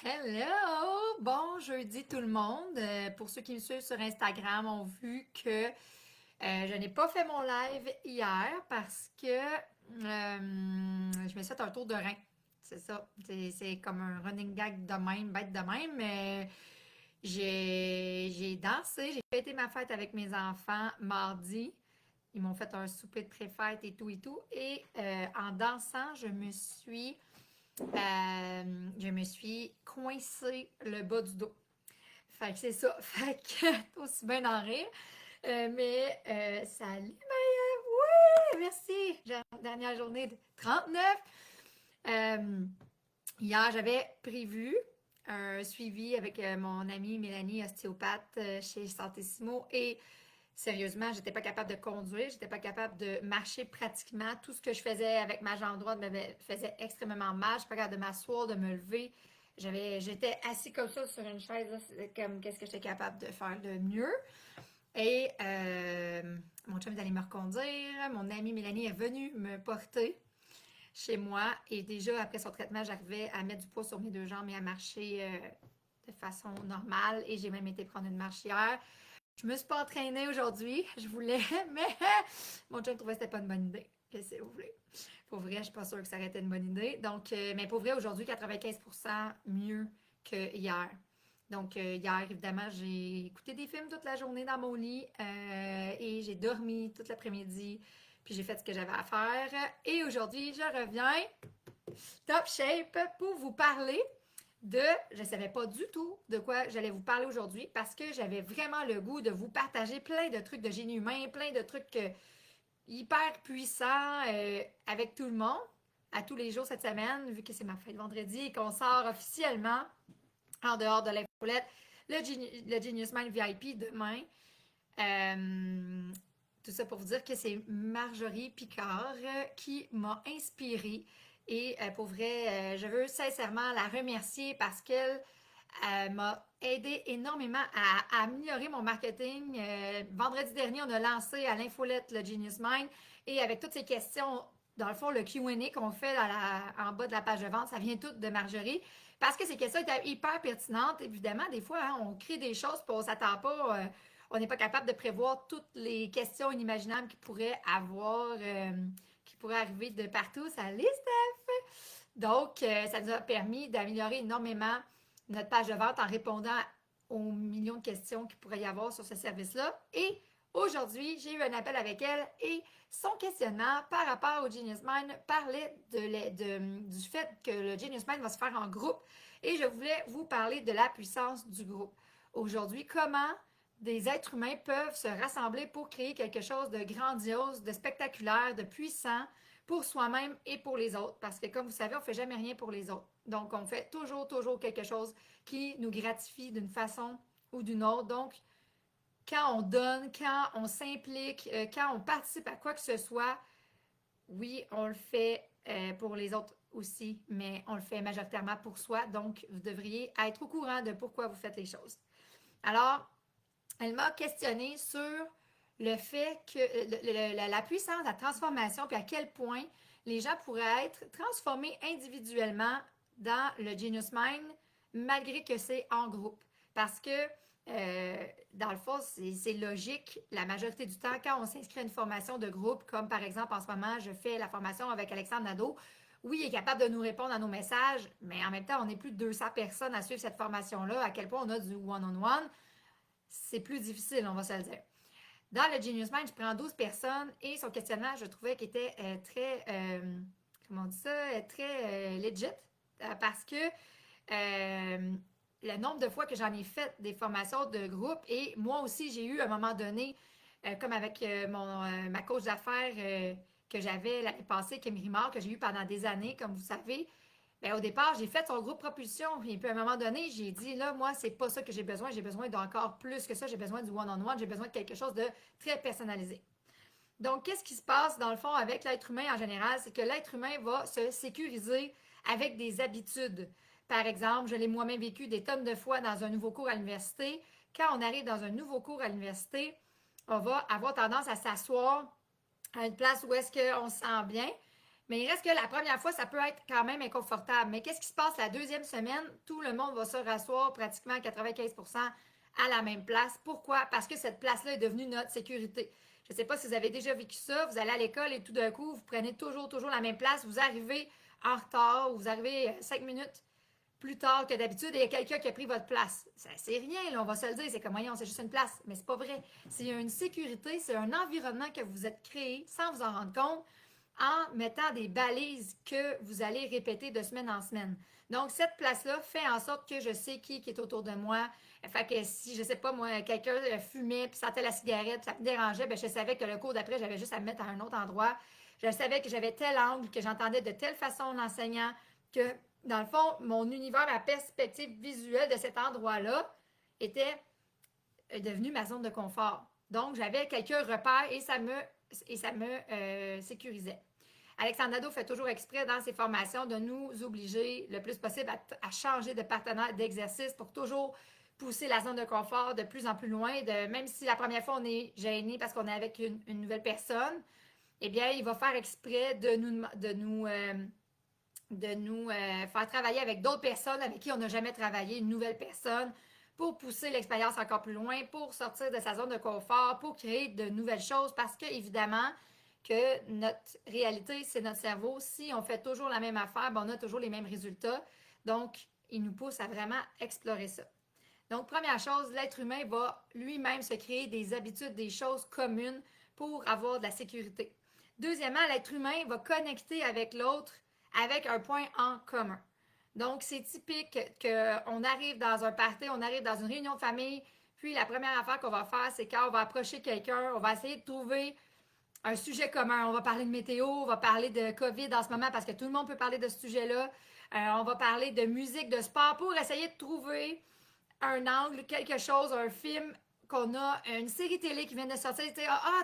Hello! Bon jeudi tout le monde. Pour ceux qui me suivent sur Instagram ont vu que je n'ai pas fait mon live hier parce que je me suis fait un tour de rein. C'est ça. C'est comme un running gag de même, bête de même. Mais j'ai dansé, j'ai fêté ma fête avec mes enfants mardi. Ils m'ont fait un souper de pré-fête et tout et tout. Et en dansant, je me suis coincé le bas du dos. Fait que c'est ça. Fait que aussi bien d'en rire. Salut Maya! Oui! Merci! Dernière journée de 39. Euh, Hier, j'avais prévu un suivi avec mon amie Mélanie, ostéopathe chez Santissimo. Et sérieusement, j'étais pas capable de conduire, j'étais pas capable de marcher pratiquement. Tout ce que je faisais avec ma jambe droite me faisait extrêmement mal. Je suis pas capable de m'asseoir, de me lever. J'étais assis comme ça sur une chaise, là, comme qu'est-ce que j'étais capable de faire de mieux. Et mon chum est allé me reconduire. Mon amie Mélanie est venue me porter chez moi. Et déjà, après son traitement, j'arrivais à mettre du poids sur mes deux jambes et à marcher de façon normale. Et j'ai même été prendre une marche hier. Je me suis pas entraînée aujourd'hui. Je voulais, mais mon chum trouvait que c'était pas une bonne idée. Qu'est-ce que vous voulez? Pour vrai, je suis pas sûre que ça aurait été une bonne idée. Donc, mais pour vrai, aujourd'hui, 95% mieux que hier. Donc, hier, évidemment, j'ai écouté des films toute la journée dans mon lit et j'ai dormi toute l'après-midi. Puis j'ai fait ce que j'avais à faire. Et aujourd'hui, je reviens top shape pour vous parler de, je ne savais pas du tout de quoi j'allais vous parler aujourd'hui parce que j'avais vraiment le goût de vous partager plein de trucs de génie humain, plein de trucs hyper puissants avec tout le monde à tous les jours cette semaine, vu que c'est ma fête vendredi et qu'on sort officiellement en dehors de l'infolette le Genius Mind VIP demain. Tout ça pour vous dire que c'est Marjorie Picard qui m'a inspirée. Et pour vrai, je veux sincèrement la remercier parce qu'elle m'a aidé énormément à améliorer mon marketing. Vendredi dernier, on a lancé à l'infolette le Genius Mind et avec toutes ces questions, dans le fond, le Q&A qu'on fait en bas de la page de vente, ça vient tout de Marjorie. Parce que ces questions étaient hyper pertinentes. Évidemment, des fois, hein, on crée des choses et on ne s'attend pas. On n'est pas capable de prévoir toutes les questions inimaginables qui pourraient arriver de partout. Ça liste. Donc, ça nous a permis d'améliorer énormément notre page de vente en répondant aux millions de questions qu'il pourrait y avoir sur ce service-là. Et aujourd'hui, j'ai eu un appel avec elle et son questionnement par rapport au Genius Mind parlait du fait que le Genius Mind va se faire en groupe. Et je voulais vous parler de la puissance du groupe. Aujourd'hui, comment des êtres humains peuvent se rassembler pour créer quelque chose de grandiose, de spectaculaire, de puissant pour soi-même et pour les autres. Parce que comme vous savez, on ne fait jamais rien pour les autres. Donc, on fait toujours, toujours quelque chose qui nous gratifie d'une façon ou d'une autre. Donc, quand on donne, quand on s'implique, quand on participe à quoi que ce soit, oui, on le fait pour les autres aussi, mais on le fait majoritairement pour soi. Donc, vous devriez être au courant de pourquoi vous faites les choses. Alors, elle m'a questionné sur le fait que la puissance de la transformation, puis à quel point les gens pourraient être transformés individuellement dans le Genius Mind, malgré que c'est en groupe. Parce que, dans le fond, c'est logique, la majorité du temps, quand on s'inscrit à une formation de groupe, comme par exemple en ce moment, je fais la formation avec Alexandre Nadeau, oui, il est capable de nous répondre à nos messages, mais en même temps, on est plus de 200 personnes à suivre cette formation-là, à quel point on a du one-on-one, c'est plus difficile, on va se le dire. Dans le Genius Mind, je prends 12 personnes et son questionnaire, je trouvais qu'il était très, comment on dit ça, très legit parce que le nombre de fois que j'en ai fait des formations de groupe et moi aussi, j'ai eu à un moment donné, comme avec ma coach d'affaires que j'avais l'année passée, Kim Rimard, que j'ai eu pendant des années, comme vous savez, bien, au départ, j'ai fait son groupe propulsion, et puis à un moment donné, j'ai dit, là, moi, c'est pas ça que j'ai besoin d'encore plus que ça, j'ai besoin du one-on-one, j'ai besoin de quelque chose de très personnalisé. Donc, qu'est-ce qui se passe dans le fond avec l'être humain en général? C'est que l'être humain va se sécuriser avec des habitudes. Par exemple, je l'ai moi-même vécu des tonnes de fois dans un nouveau cours à l'université. Quand on arrive dans un nouveau cours à l'université, on va avoir tendance à s'asseoir à une place où est-ce qu'on se sent bien. Mais il reste que la première fois, ça peut être quand même inconfortable. Mais qu'est-ce qui se passe la deuxième semaine? Tout le monde va se rasseoir pratiquement à 95% à la même place. Pourquoi? Parce que cette place-là est devenue notre sécurité. Je ne sais pas si vous avez déjà vécu ça. Vous allez à l'école et tout d'un coup, vous prenez toujours la même place. Vous arrivez en retard ou vous arrivez 5 minutes plus tard que d'habitude et il y a quelqu'un qui a pris votre place. C'est rien, là, on va se le dire. C'est comme, voyons, c'est juste une place. Mais c'est pas vrai. C'est une sécurité, c'est un environnement que vous êtes créé sans vous en rendre compte en mettant des balises que vous allez répéter de semaine en semaine. Donc, cette place-là fait en sorte que je sais qui est autour de moi. Fait que si, je sais pas, moi, quelqu'un fumait puis sentait la cigarette, puis ça me dérangeait, ben je savais que le cours d'après, j'avais juste à me mettre à un autre endroit. Je savais que j'avais tel angle, que j'entendais de telle façon l'enseignant, que, dans le fond, mon univers, ma perspective visuelle de cet endroit-là était devenu ma zone de confort. Donc, j'avais quelques repères et ça me sécurisait. Alexandre Nadeau fait toujours exprès dans ses formations de nous obliger le plus possible à changer de partenaire d'exercice pour toujours pousser la zone de confort de plus en plus loin. Même si la première fois on est gêné parce qu'on est avec une nouvelle personne, eh bien, il va faire exprès de nous faire travailler avec d'autres personnes avec qui on n'a jamais travaillé, une nouvelle personne, pour pousser l'expérience encore plus loin, pour sortir de sa zone de confort, pour créer de nouvelles choses, parce que, évidemment, que notre réalité, c'est notre cerveau. Si on fait toujours la même affaire, ben on a toujours les mêmes résultats. Donc, il nous pousse à vraiment explorer ça. Donc, première chose, l'être humain va lui-même se créer des habitudes, des choses communes pour avoir de la sécurité. Deuxièmement, l'être humain va connecter avec l'autre avec un point en commun. Donc, c'est typique qu'on arrive dans un party, on arrive dans une réunion de famille, puis la première affaire qu'on va faire, c'est quand on va approcher quelqu'un, on va essayer de trouver un sujet commun. On va parler de météo, on va parler de COVID en ce moment parce que tout le monde peut parler de ce sujet-là. On va parler de musique, de sport pour essayer de trouver un angle, quelque chose, un film qu'on a, une série télé qui vient de sortir.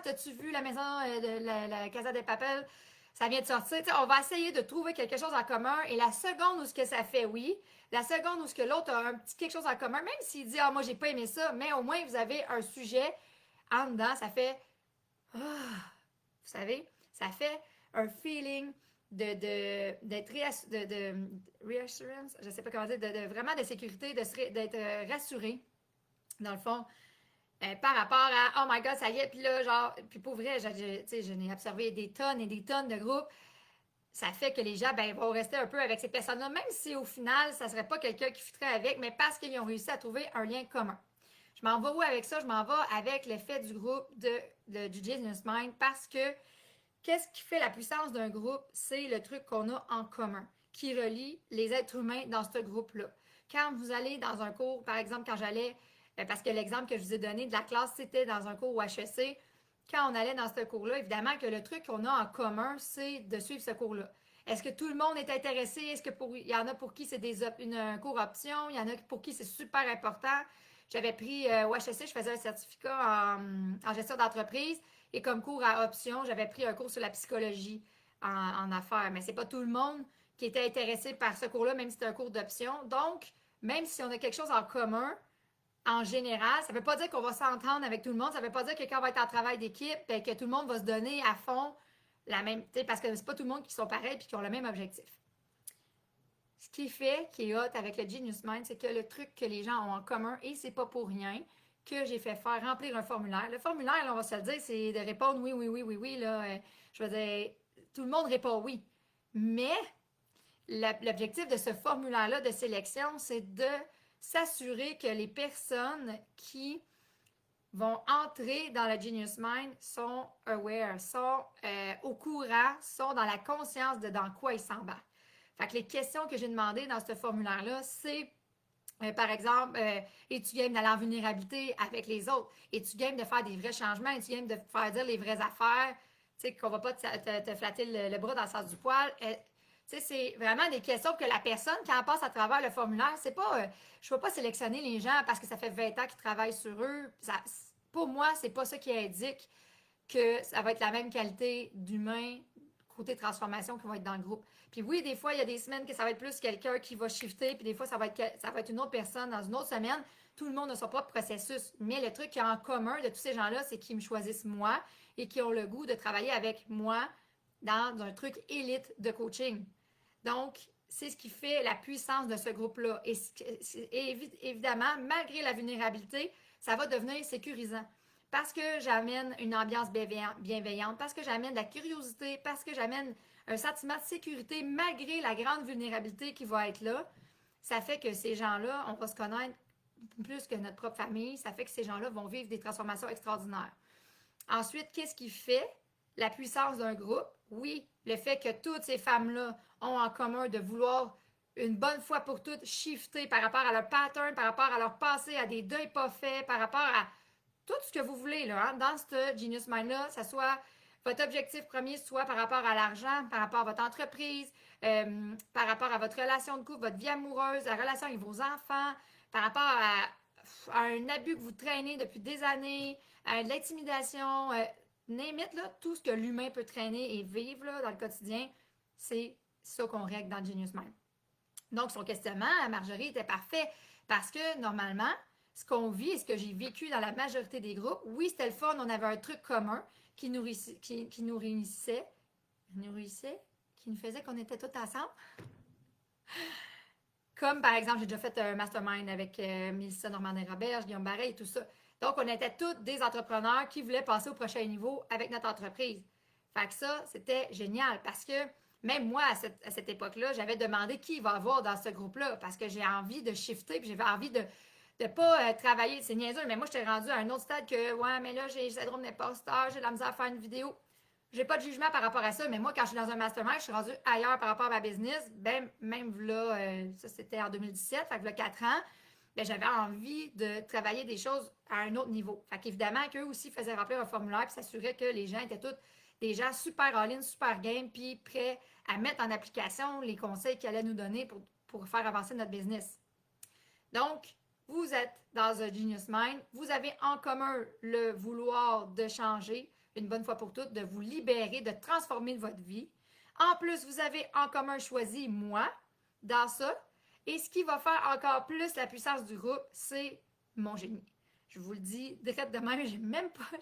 T'as-tu vu la maison de la Casa de Papel? Ça vient de sortir. On va essayer de trouver quelque chose en commun et la seconde où ce que ça fait, oui. La seconde où ce que l'autre a un petit quelque chose en commun, même s'il dit moi j'ai pas aimé ça, mais au moins vous avez un sujet en dedans, ça fait vous savez, ça fait un feeling d'être reassurance, je sais pas comment dire, vraiment de sécurité, d'être rassuré, dans le fond, par rapport à oh my god, ça y est, puis là, genre, puis pour vrai, je n'ai observé des tonnes et des tonnes de groupes. Ça fait que les gens vont rester un peu avec ces personnes-là, même si au final, ça serait pas quelqu'un qui fitterait avec, mais parce qu'ils ont réussi à trouver un lien commun. Je m'en vais où avec ça? Je m'en vais avec l'effet du groupe du Genius Mind parce que qu'est-ce qui fait la puissance d'un groupe? C'est le truc qu'on a en commun, qui relie les êtres humains dans ce groupe-là. Quand vous allez dans un cours, par exemple, quand j'allais, parce que l'exemple que je vous ai donné de la classe, c'était dans un cours au HEC, quand on allait dans ce cours-là, évidemment que le truc qu'on a en commun, c'est de suivre ce cours-là. Est-ce que tout le monde est intéressé? Est-ce que il y en a pour qui c'est un cours option? Il y en a pour qui c'est super important? J'avais pris au HEC, je faisais un certificat en gestion d'entreprise et comme cours à option, j'avais pris un cours sur la psychologie en affaires. Mais c'est pas tout le monde qui était intéressé par ce cours-là, même si c'est un cours d'option. Donc, même si on a quelque chose en commun, en général, ça ne veut pas dire qu'on va s'entendre avec tout le monde. Ça ne veut pas dire que quand on va être en travail d'équipe, que tout le monde va se donner à fond la même. Parce que c'est pas tout le monde qui sont pareils et qui ont le même objectif. Ce qui est hot avec le Genius Mind, c'est que le truc que les gens ont en commun, et c'est pas pour rien que j'ai fait faire remplir un formulaire. Le formulaire, là, on va se le dire, c'est de répondre oui, oui, oui, oui, oui. Là, je veux dire, tout le monde répond oui. Mais l'objectif de ce formulaire-là de sélection, c'est de s'assurer que les personnes qui vont entrer dans le Genius Mind sont aware, sont au courant, sont dans la conscience de dans quoi ils s'embarquent. Fait que les questions que j'ai demandées dans ce formulaire-là, c'est par exemple, es-tu game d'aller en vulnérabilité avec les autres? Es-tu game de faire des vrais changements? Es-tu game de faire dire les vraies affaires? Tu sais, qu'on va pas te flatter le bras dans le sens du poil. Tu sais, c'est vraiment des questions que la personne, quand elle passe à travers le formulaire, c'est pas... je ne vais pas sélectionner les gens parce que ça fait 20 ans qu'ils travaillent sur eux. Pour moi, c'est pas ça qui indique que ça va être la même qualité d'humain côté transformation qui va être dans le groupe. Puis oui, des fois, il y a des semaines que ça va être plus quelqu'un qui va shifter, puis des fois, ça va être une autre personne dans une autre semaine. Tout le monde a son propre processus. Mais le truc qu'il y a en commun de tous ces gens-là, c'est qu'ils me choisissent moi et qui ont le goût de travailler avec moi dans un truc élite de coaching. Donc, c'est ce qui fait la puissance de ce groupe-là. Et évidemment, malgré la vulnérabilité, ça va devenir sécurisant. Parce que j'amène une ambiance bienveillante, parce que j'amène de la curiosité, parce que j'amène un sentiment de sécurité malgré la grande vulnérabilité qui va être là, ça fait que ces gens-là, on va se connaître plus que notre propre famille, ça fait que ces gens-là vont vivre des transformations extraordinaires. Ensuite, qu'est-ce qui fait la puissance d'un groupe? Oui, le fait que toutes ces femmes-là ont en commun de vouloir une bonne fois pour toutes shifter par rapport à leur pattern, par rapport à leur passé, à des deuils pas faits, par rapport à tout ce que vous voulez là, hein, dans ce Genius Mind-là, que ce soit votre objectif premier, soit par rapport à l'argent, par rapport à votre entreprise, par rapport à votre relation de couple, votre vie amoureuse, la relation avec vos enfants, par rapport à un abus que vous traînez depuis des années, à de l'intimidation, name it, là, tout ce que l'humain peut traîner et vivre là, dans le quotidien, c'est ça qu'on règle dans le Genius Mind. Donc, son questionnement à Marjorie était parfait parce que normalement, ce qu'on vit et ce que j'ai vécu dans la majorité des groupes, oui, c'était le fun, on avait un truc commun qui nous réunissait, qui nous faisait qu'on était tous ensemble. Comme par exemple, j'ai déjà fait un mastermind avec Mélissa Normandin-Roberge, Guillaume Barret et tout ça. Donc, on était tous des entrepreneurs qui voulaient passer au prochain niveau avec notre entreprise. Fait que ça, c'était génial parce que même moi, à cette époque-là, j'avais demandé qui il va avoir dans ce groupe-là parce que j'ai envie de shifter puis j'avais envie de ne pas travailler. C'est niaiseux, mais moi, j'étais rendue à un autre stade que, ouais, mais là, j'ai le syndrome d'imposteur, j'ai de la misère à faire une vidéo. J'ai pas de jugement par rapport à ça, mais moi, quand je suis dans un mastermind, je suis rendue ailleurs par rapport à ma business. Ben, même là, ça c'était en 2017, fait que là, 4 ans, ben, j'avais envie de travailler des choses à un autre niveau. Fait qu'évidemment, qu'eux aussi faisaient remplir un formulaire puis s'assuraient que les gens étaient tous des gens super all-in, super game, puis prêts à mettre en application les conseils qu'ils allaient nous donner pour faire avancer notre business. Donc, vous êtes dans un Genius Mind, vous avez en commun le vouloir de changer, une bonne fois pour toutes, de vous libérer, de transformer votre vie. En plus, vous avez en commun choisi moi dans ça. Et ce qui va faire encore plus la puissance du groupe, c'est mon génie. Je vous le dis direct de même,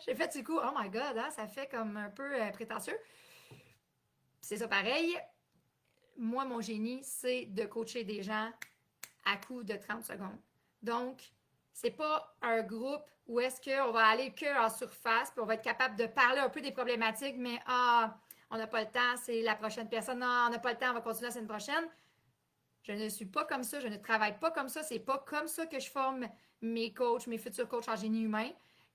j'ai fait du coup, oh my god, hein, ça fait comme un peu prétentieux. C'est ça pareil. Moi, mon génie, c'est de coacher des gens à coup de 30 secondes. Donc, c'est pas un groupe où est-ce qu'on va aller que en surface, puis on va être capable de parler un peu des problématiques, mais on n'a pas le temps, c'est la prochaine personne. Non, on n'a pas le temps, on va continuer la semaine prochaine. Je ne suis pas comme ça, je ne travaille pas comme ça, c'est pas comme ça que je forme mes coachs, mes futurs coachs en génie humain.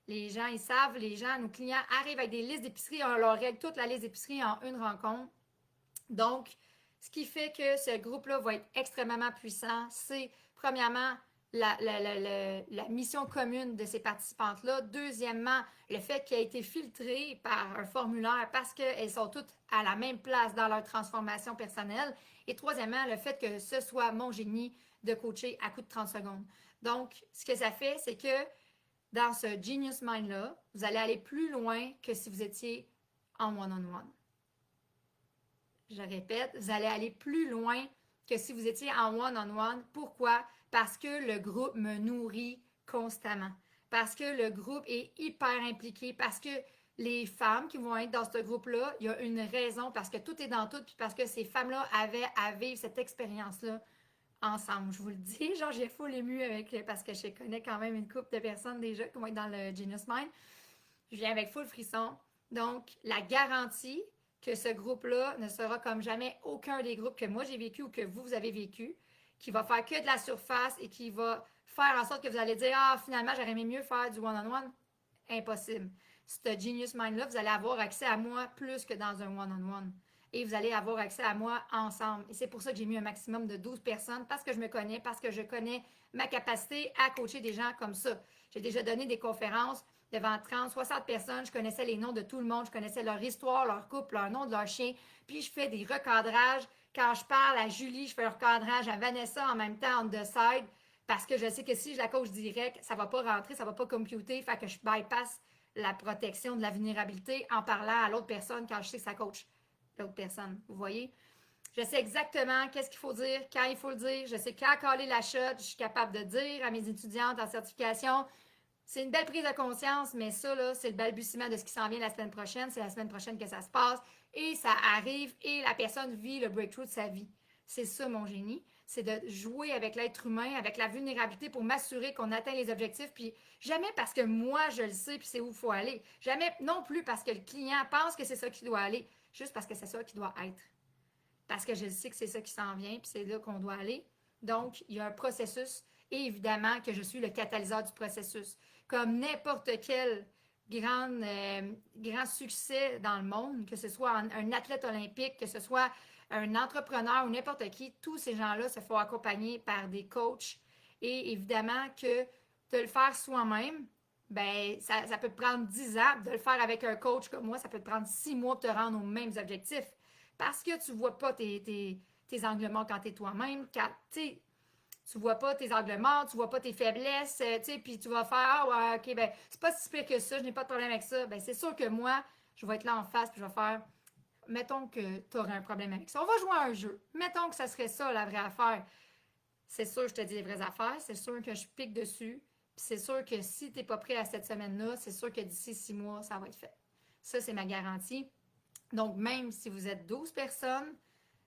Les gens, ils savent, nos clients arrivent avec des listes d'épicerie, on leur règle toute la liste d'épicerie en une rencontre. Donc, ce qui fait que ce groupe-là va être extrêmement puissant, c'est premièrement la mission commune de ces participantes-là. Deuxièmement, le fait qu'elle ait été filtrée par un formulaire parce qu'elles sont toutes à la même place dans leur transformation personnelle. Et troisièmement, le fait que ce soit mon génie de coacher à coup de 30 secondes. Donc, ce que ça fait, c'est que dans ce Genius Mind-là, vous allez aller plus loin que si vous étiez en one-on-one. Je répète, vous allez aller plus loin que si vous étiez en one-on-one. Pourquoi? Parce que le groupe me nourrit constamment. Parce que le groupe est hyper impliqué. Parce que les femmes qui vont être dans ce groupe-là, il y a une raison. Parce que tout est dans tout. Puis parce que ces femmes-là avaient à vivre cette expérience-là ensemble. Je vous le dis, genre j'ai full ému avec, parce que je connais quand même une couple de personnes déjà qui vont être dans le Genius Mind. Je viens avec full frisson. Donc, la garantie que ce groupe-là ne sera comme jamais aucun des groupes que moi j'ai vécu ou que vous avez vécu, qui va faire que de la surface et qui va faire en sorte que vous allez dire « Ah, finalement, j'aurais aimé mieux faire du one-on-one. » Impossible. Ce Genius Mind-là, vous allez avoir accès à moi plus que dans un one-on-one. Et vous allez avoir accès à moi ensemble. Et c'est pour ça que j'ai mis un maximum de 12 personnes, parce que je me connais, parce que je connais ma capacité à coacher des gens comme ça. J'ai déjà donné des conférences devant 30, 60 personnes. Je connaissais les noms de tout le monde. Je connaissais leur histoire, leur couple, leur nom de leur chien. Puis, je fais des recadrages. Quand je parle à Julie, je fais un recadrage à Vanessa en même temps, on the side, parce que je sais que si je la coach direct, ça ne va pas rentrer, ça ne va pas computer. Fait que je bypass la protection de la vulnérabilité en parlant à l'autre personne quand je sais que ça coach l'autre personne. Vous voyez? Je sais exactement qu'est-ce qu'il faut dire, quand il faut le dire. Je sais quand caler la shot. Je suis capable de dire à mes étudiantes en certification, c'est une belle prise de conscience, mais ça, là, c'est le balbutiement de ce qui s'en vient la semaine prochaine. C'est la semaine prochaine que ça se passe et ça arrive et la personne vit le breakthrough de sa vie. C'est ça, mon génie. C'est de jouer avec l'être humain, avec la vulnérabilité pour m'assurer qu'on atteint les objectifs. Puis jamais parce que moi, je le sais puis c'est où il faut aller. Jamais non plus parce que le client pense que c'est ça qu'il doit aller. Juste parce que c'est ça qu'il doit être. Parce que je sais que c'est ça qui s'en vient puis c'est là qu'on doit aller. Donc, il y a un processus et évidemment que je suis le catalyseur du processus. Comme n'importe quel grand succès dans le monde, que ce soit un athlète olympique, que ce soit un entrepreneur ou n'importe qui, tous ces gens-là se font accompagner par des coachs. Et évidemment que de le faire soi-même, ben ça peut te prendre 10 ans. De le faire avec un coach comme moi, ça peut te prendre 6 mois pour te rendre aux mêmes objectifs. Parce que tu ne vois pas tes angles morts quand tu es toi-même. Tu vois pas tes angles morts, tu vois pas tes faiblesses, puis tu vas faire, ah ouais, ok, ben, c'est pas si pire que ça, je n'ai pas de problème avec ça. Ben, c'est sûr que moi, je vais être là en face, puis je vais faire, mettons que tu aurais un problème avec ça. On va jouer à un jeu. Mettons que ça serait ça, la vraie affaire. C'est sûr que je te dis les vraies affaires, c'est sûr que je pique dessus, puis c'est sûr que si tu n'es pas prêt à cette semaine-là, c'est sûr que d'ici 6 mois, ça va être fait. Ça, c'est ma garantie. Donc, même si vous êtes 12 personnes,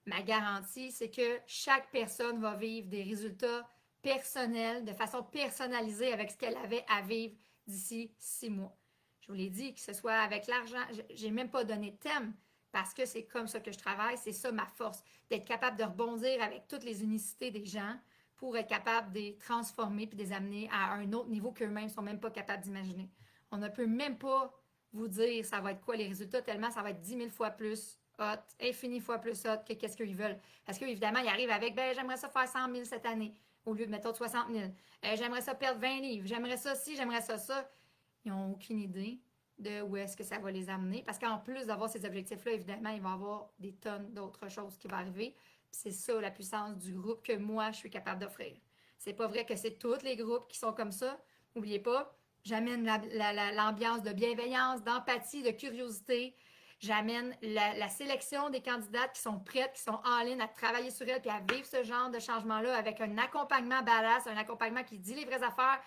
ma garantie, c'est que chaque personne va vivre des résultats personnels, de façon personnalisée avec ce qu'elle avait à vivre d'ici 6 mois. Je vous l'ai dit, que ce soit avec l'argent, j'ai même pas donné de thème parce que c'est comme ça que je travaille, c'est ça ma force, d'être capable de rebondir avec toutes les unicités des gens pour être capable de les transformer puis de les amener à un autre niveau qu'eux-mêmes ne sont même pas capables d'imaginer. On ne peut même pas vous dire ça va être quoi les résultats tellement ça va être 10 000 fois plus hot, infini fois plus hot que qu'est-ce qu'ils veulent. Parce qu'évidemment, ils arrivent avec, ben j'aimerais ça faire 100 000 cette année au lieu de, mettons, 60 000. J'aimerais ça perdre 20 livres, j'aimerais ça ci, j'aimerais ça ça. Ils n'ont aucune idée de où est-ce que ça va les amener. Parce qu'en plus d'avoir ces objectifs-là, évidemment, il va y avoir des tonnes d'autres choses qui vont arriver. Puis c'est ça la puissance du groupe que moi, je suis capable d'offrir. C'est pas vrai que c'est tous les groupes qui sont comme ça. N'oubliez pas, j'amène l'ambiance de bienveillance, d'empathie, de curiosité. J'amène la sélection des candidates qui sont prêtes, qui sont en ligne à travailler sur elles puis à vivre ce genre de changement-là avec un accompagnement badass, un accompagnement qui dit les vraies affaires.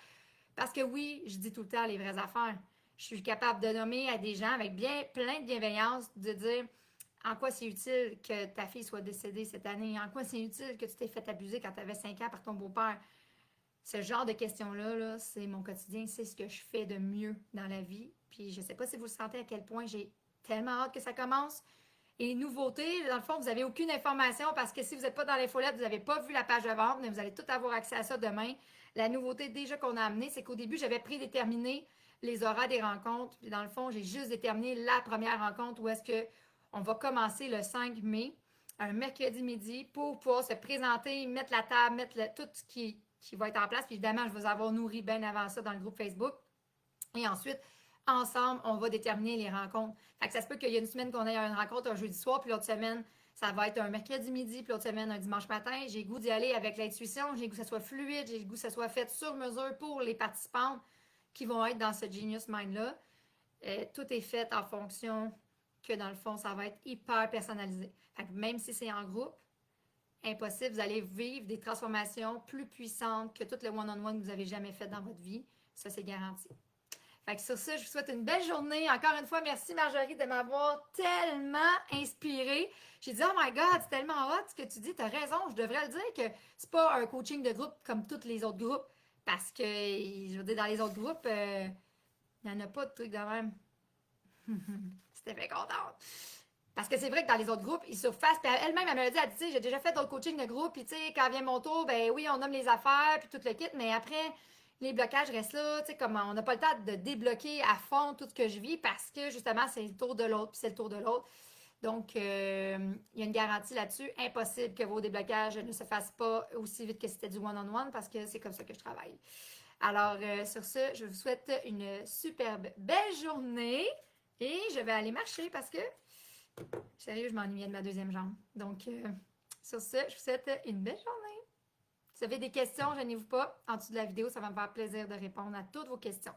Parce que oui, je dis tout le temps les vraies affaires. Je suis capable de nommer à des gens avec plein de bienveillance, de dire en quoi c'est utile que ta fille soit décédée cette année, en quoi c'est utile que tu t'es fait abuser quand tu avais 5 ans par ton beau-père. Ce genre de questions-là, là, c'est mon quotidien, c'est ce que je fais de mieux dans la vie. Puis je ne sais pas si vous le sentez à quel point j'ai tellement hâte que ça commence. Et nouveauté, dans le fond, vous n'avez aucune information parce que si vous n'êtes pas dans l'infolette, vous n'avez pas vu la page de vente, mais vous allez tout avoir accès à ça demain. La nouveauté déjà qu'on a amenée, c'est qu'au début, j'avais prédéterminé les horaires des rencontres. Puis dans le fond, j'ai juste déterminé la première rencontre où est-ce qu'on va commencer le 5 mai, un mercredi midi, pour pouvoir se présenter, mettre la table, mettre tout ce qui va être en place. Puis évidemment, je vais vous avoir nourri bien avant ça dans le groupe Facebook. Et ensuite, ensemble, on va déterminer les rencontres. Fait que ça se peut qu'il y ait une semaine qu'on ait une rencontre un jeudi soir, puis l'autre semaine, ça va être un mercredi midi, puis l'autre semaine, un dimanche matin. J'ai le goût d'y aller avec l'intuition, j'ai le goût que ça soit fluide, j'ai le goût que ça soit fait sur mesure pour les participantes qui vont être dans ce Genius Mind-là. Tout est fait en fonction que, dans le fond, ça va être hyper personnalisé. Fait que même si c'est en groupe, impossible, vous allez vivre des transformations plus puissantes que tout le one-on-one que vous avez jamais fait dans votre vie. Ça, c'est garanti. Fait que sur ça, je vous souhaite une belle journée. Encore une fois, merci Marjorie de m'avoir tellement inspirée. J'ai dit, oh my God, c'est tellement hot ce que tu dis. Tu as raison, je devrais le dire que c'est pas un coaching de groupe comme tous les autres groupes. Parce que, je veux dire, dans les autres groupes, il n'y en a pas de trucs de même. C'était fait contente. Parce que c'est vrai que dans les autres groupes, ils surfassent. Puis elle-même, elle me l'a dit, elle dit, tu sais, j'ai déjà fait d'autres coachings de groupe. Puis, tu sais, quand vient mon tour, ben oui, on nomme les affaires, puis tout le kit. Mais après, les blocages restent là. Tu sais, comme on n'a pas le temps de débloquer à fond tout ce que je vis parce que, justement, c'est le tour de l'autre, puis c'est le tour de l'autre. Donc, il y a une garantie là-dessus. Impossible que vos déblocages ne se fassent pas aussi vite que c'était du one-on-one parce que c'est comme ça que je travaille. Alors, sur ce, je vous souhaite une superbe belle journée et je vais aller marcher parce que sérieux, je m'ennuyais de ma deuxième jambe. Donc, sur ce, je vous souhaite une belle journée. Si vous avez des questions, gênez-vous pas. En dessous de la vidéo, ça va me faire plaisir de répondre à toutes vos questions.